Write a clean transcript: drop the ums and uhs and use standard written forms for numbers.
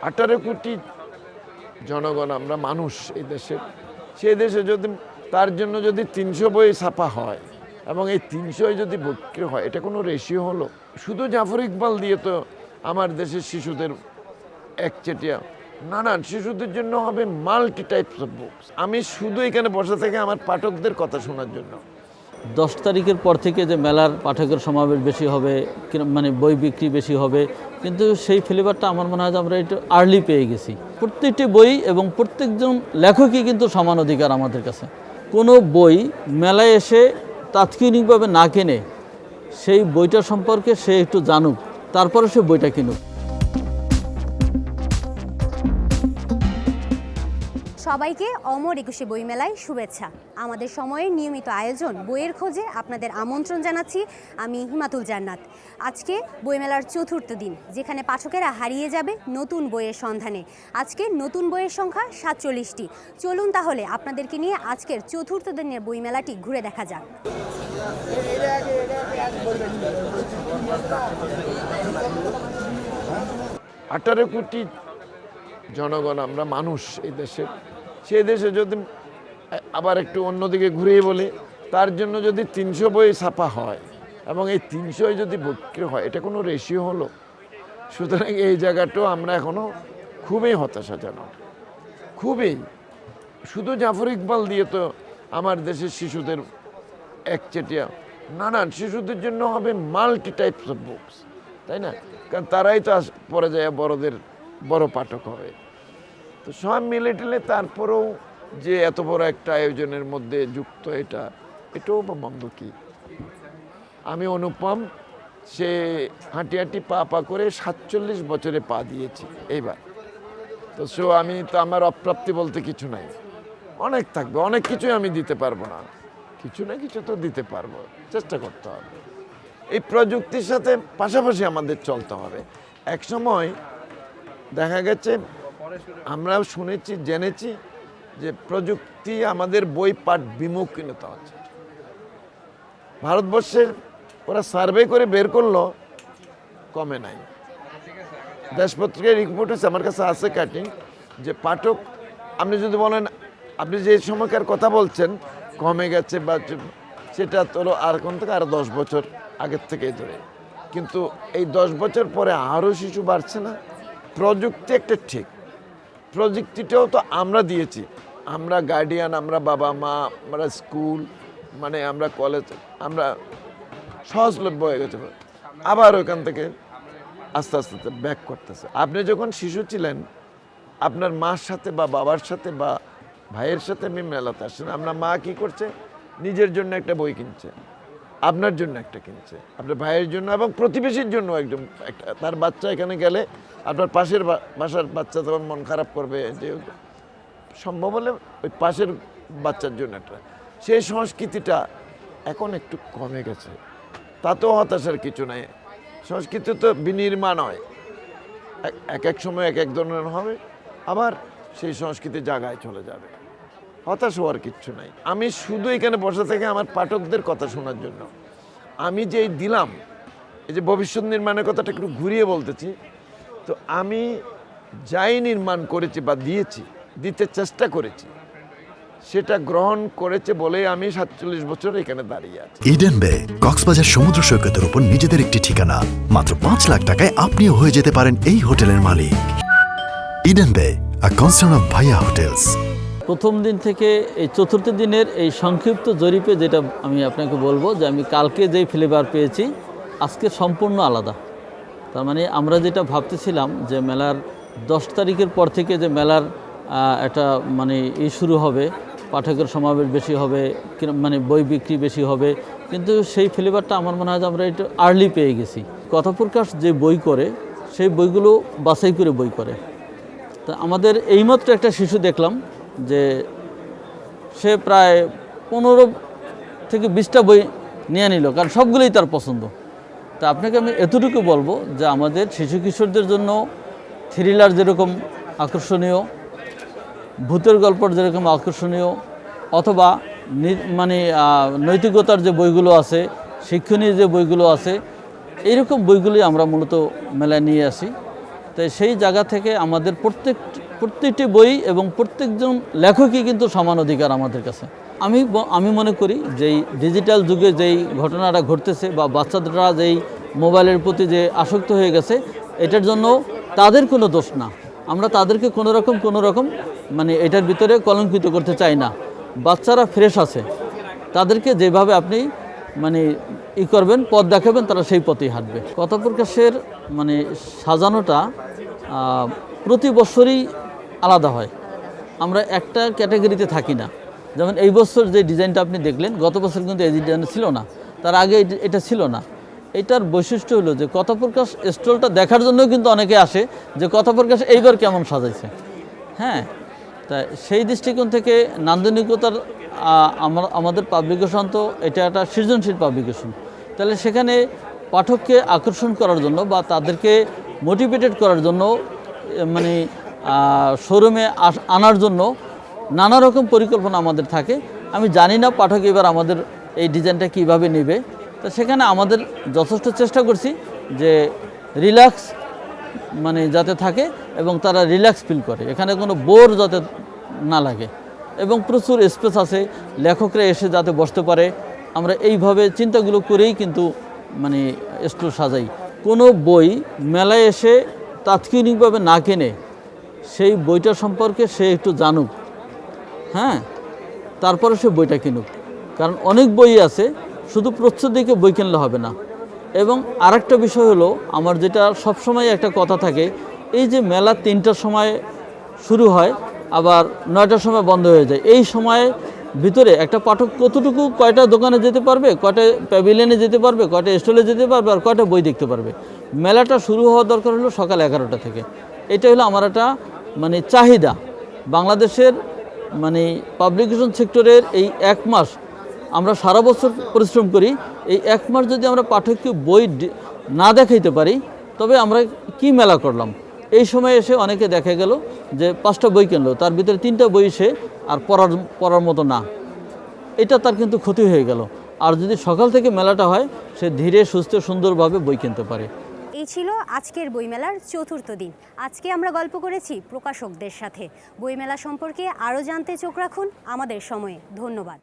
18 কোটি জনগণ আমরা মানুষ এই দেশের। সেই দেশে যদি তার জন্য যদি 300 বই ছাপা হয় এবং এই 300 যদি বিক্রি হয়, এটা কোনো রেশিও হলো? শুধু জাফর ইকবাল দিয়ে তো আমার দেশের শিশুদের একচেটিয়া নানান শিশুদের জন্য হবে মাল্টি টাইপস অফ বুকস। আমি শুধু এখানে বসে থেকে আমার পাঠকদের কথা শোনার জন্য। 10 তারিখের পর থেকে যে মেলার পাঠকের সমাবেশ বেশি হবে, মানে বই বিক্রি বেশি হবে, কিন্তু সেই ফ্লেভারটা আমার মনে হয় আমরা একটু আর্লি পেয়ে গেছি। প্রত্যেকটি বই এবং প্রত্যেকজন লেখকই কিন্তু সমান অধিকার আমাদের কাছে। কোনো বই মেলায় এসে তাৎক্ষণিকভাবে না কিনে সেই বইটা সম্পর্কে সে একটু জানুক, তারপরে সে বইটা কিনুক। সবাইকে অমর 21শে বইমেলায় শুভেচ্ছা। আমাদের সময়ের নিয়মিত আয়োজন বইয়ের খোঁজে আপনাদের আমন্ত্রণ জানাচ্ছি আমি হিমাতুল জান্নাত। আজকে বইমেলার চতুর্থ দিন, যেখানে পাঠকেরা হারিয়ে যাবে নতুন বইয়ের সন্ধানে। আজকে নতুন বইয়ের সংখ্যা 47টি। চলুন তাহলে আপনাদেরকে নিয়ে আজকের চতুর্থ দিনের বইমেলাটি ঘুরে দেখা যাক। 18 কোটি জনগণ আমরা মানুষ এই দেশের। সেই দেশে যদি আবার একটু অন্যদিকে ঘুরিয়ে বলি, তার জন্য যদি 300 বই ছাপা হয় এবং এই 300 যদি বিক্রি হয়, এটা কোনো রেশিও হলো? সুতরাং এই জায়গাটাও আমরা এখনও খুবই হতাশাজনক, খুবই। শুধু জাফর ইকবাল দিয়ে তো আমার দেশের শিশুদের একচেটিয়া নানান শিশুদের জন্য হবে মাল্টি টাইপস অফ বুকস, তাই না? কারণ তারাই তো পরে যায় বড়দের বড় পাঠক হবে। তো সব মিলে টেলে তারপরেও যে এত বড় একটা আয়োজনের মধ্যে যুক্ত এটাও বা মন্দ কি? আমি অনুপম, সে হাঁটি হাঁটি পা করে 47 বছরে পা দিয়েছি এইবার। তো আমি তো আমার অপ্রাপ্তি বলতে কিছু নাই, অনেক থাকবে, অনেক কিছুই আমি দিতে পারবো না, কিছু না কিছু তো দিতে পারবো, চেষ্টা করতে হবে। এই প্রযুক্তির সাথে পাশাপাশি আমাদের চলতে হবে। এক সময় দেখা গেছে, আমরাও শুনেছি জেনেছি যে প্রযুক্তি আমাদের বই পাঠ বিমুখীনতা হচ্ছে। ভারতবর্ষের ওরা সার্ভে করে বের করলো কমে নাই। দেশপত্রিকার রিপোর্ট হচ্ছে, আমার কাছে আছে কাটিং, যে পাঠক আপনি যদি বলেন আপনি যে সময়কার কথা বলছেন কমে গেছে বা সেটা তোর আর কোন থেকে আরো 10 বছর আগের থেকেই ধরে, কিন্তু এই 10 বছর পরে আরও শিশু বাড়ছে না। প্রযুক্তি একটা ঠিক, প্রযুক্তিটাও তো আমরা দিয়েছি, আমরা গার্ডিয়ান, আমরা বাবা মা, আমরা স্কুল, মানে আমরা কলেজ, আমরা সহজলভ্য হয়ে গেছে। আবার ওইখান থেকে আস্তে আস্তে ব্যাক করতেছে। আপনি যখন শিশু ছিলেন, আপনার মার সাথে বা বাবার সাথে বা ভাইয়ের সাথে আমি মেলাতে আসছেন, আপনার মা কি করছে, নিজের জন্য একটা বই কিনছে, আপনার জন্য একটা কিনছে, আপনার ভাইয়ের জন্য এবং প্রতিবেশীর জন্য একজন একটা। তার বাচ্চা এখানে গেলে আপনার পাশের বাসার বাচ্চা তখন মন খারাপ করবে, যে সম্ভব হলে ওই পাশের বাচ্চার জন্য একটা। সেই সংস্কৃতিটা এখন একটু কমে গেছে, তাতেও হতাশার কিছু নাই। সংস্কৃতি তো বিনির্মাণ হয়, এক এক সময় এক এক ধরনের হবে, আবার সেই সংস্কৃতি জায়গায় চলে যাবে। হতাশ হওয়ার কিচ্ছু নাই। আমি শুধু এখানে বসে থেকে আমার পাঠকদের কথা শোনার জন্য। আমি যে দিলাম, এই যে ভবিষ্যৎ নির্মাণের কথাটা একটু ঘুরিয়ে বলতেছি, তো আমি যাই নির্মাণ করেছি বা দিতে চেষ্টা করেছি, সেটা গ্রহণ করেছে বলেই আমি 47 বছর এখানে দাঁড়িয়ে আছি। ইডেন বে কক্সবাজার সমুদ্র সৈকতের উপর নিজেদের একটি ঠিকানা। মাত্র 5 লাখ টাকায় আপনিও হয়ে যেতে পারেন এই হোটেলের মালিক। ইডেন বে, আ কনসার্ন অফ ভাইয়া হোটেলস। প্রথম দিন থেকে এই চতুর্থ দিনের এই সংক্ষিপ্ত জরিপে যেটা আমি আপনাকে বলবো, যে আমি কালকে যেই ফ্লেভার পেয়েছি আজকে সম্পূর্ণ আলাদা। তার মানে আমরা যেটা ভাবতেছিলাম যে মেলার 10 তারিখের পর থেকে যে মেলার একটা মানে শুরু হবে, পাঠকের সমাবেশ বেশি হবে, মানে বই বিক্রি বেশি হবে, কিন্তু সেই ফ্লেভারটা আমার মনে হয় আমরা একটু আর্লি পেয়ে গেছি। কথা প্রকাশ যে বই করে সেই বইগুলো বাছাই করে বই করে। তা আমাদের এইমাত্র একটা শিশু দেখলাম যে সে প্রায় 15 থেকে 20টা বই নিয়ে নিল, কারণ সবগুলোই তার পছন্দ। তা আপনাকে আমি এতটুকু বলবো যে আমাদের শিশু কিশোরদের জন্য থ্রিলার যেরকম আকর্ষণীয়, ভূতের গল্প যেরকম আকর্ষণীয়, অথবা মানে নৈতিকতার যে বইগুলো আছে, শিক্ষণীয় যে বইগুলো আছে, এইরকম বইগুলি আমরা মূলত মেলায় নিয়ে আসি। তাই সেই জায়গা থেকে আমাদের প্রত্যেকটি বই এবং প্রত্যেকজন লেখকই কিন্তু সমান অধিকার আমাদের কাছে। আমি মনে করি যেই ডিজিটাল যুগে যেই ঘটনাটা ঘটতেছে বা বাচ্চারা যেই মোবাইলের প্রতি যে আসক্ত হয়ে গেছে, এটার জন্য তাদের কোনো দোষ না। আমরা তাদেরকে কোনো রকম মানে এটার ভিতরে কলঙ্কিত করতে চাই না। বাচ্চারা ফ্রেশ আছে, তাদেরকে যেভাবে আপনি মানে করবেন, পথ দেখাবেন, তারা সেই পথেই হাঁটবে। কথা প্রকাশের মানে সাজানোটা প্রতি বছরই আলাদা হয়। আমরা একটা ক্যাটাগরিতে থাকি না। যেমন এই বছর যে ডিজাইনটা আপনি দেখলেন, গত বছর কিন্তু এই ডিজাইন ছিল না, তার আগে এটা ছিল না। এটার বৈশিষ্ট্য হলো যে কথা প্রকাশ স্টলটা দেখার জন্য কিন্তু অনেকে আসে যে কথা প্রকাশ এইবার কেমন সাজাইছে। হ্যাঁ, তা সেই দৃষ্টিকোণ থেকে নান্দনিকতার আমাদের পাবলিকেশন তো এটা একটা সৃজনশীল পাবলিকেশন। তাহলে সেখানে পাঠককে আকর্ষণ করার জন্য বা তাদেরকে মোটিভেটেড করার জন্য মানে শোরুমে আনার জন্য নানা রকম পরিকল্পনা আমাদের থাকে। আমি জানি না পাঠক এবার আমাদের এই ডিজাইনটা কীভাবে নেবে। তো সেখানে আমাদের যথেষ্ট চেষ্টা করছি যে রিল্যাক্স মানে যাতে থাকে এবং তারা রিল্যাক্স ফিল করে, এখানে কোনো বোর যাতে না লাগে এবং প্রচুর স্পেস আছে, লেখকরা এসে যাতে বসতে পারে। আমরা এইভাবে চিন্তাগুলো করেই কিন্তু মানে স্টল সাজাই। কোনো বই মেলায় এসে তাৎক্ষণিকভাবে না কেনে সেই বইটা সম্পর্কে সে একটু জানুক, হ্যাঁ, তারপরে সে বইটা কিনুক। কারণ অনেক বই আছে, শুধু প্রচ্ছদ দিকে বই কিনলে হবে না। এবং আরেকটা বিষয় হলো, আমার যেটা সবসময় একটা কথা থাকে, এই যে মেলা 3টার সময় শুরু হয় আবার 9টার সময় বন্ধ হয়ে যায়, এই সময় ভিতরে একটা পাঠক কতটুকু কয়টা দোকানে যেতে পারবে, কয়টা প্যাভিলিয়নে যেতে পারবে, কয়টা স্টলে যেতে পারবে, আর কয়টা বই দেখতে পারবে। মেলাটা শুরু হওয়ার দরকার হলো সকাল 11টা থেকে। এটা হলো আমার একটা মানে চাহিদা। বাংলাদেশের মানে পাবলিকেশন সেক্টরের এই 1 মাস আমরা সারা বছর পরিশ্রম করি, এই 1 মাস যদি আমরা পাঠককে বই না দেখাইতে পারি তবে আমরা কি মেলা করলাম। এই সময় এসে অনেকে দেখা গেল যে 5টা বই কিনলো, তার ভিতরে 3টা বই সে আর পড়ার মতো না, এটা তার কিন্তু ক্ষতি হয়ে গেল। আর যদি সকাল থেকে মেলাটা হয়, সে ধীরে সুস্থ সুন্দরভাবে বই কিনতে পারে। এই ছিল আজকের বইমেলার 4র্থ দিন। আজকে আমরা গল্প করেছি প্রকাশকদের সাথে। বইমেলা সম্পর্কে আরও জানতে চোখ রাখুন আমাদের সময়ে। ধন্যবাদ।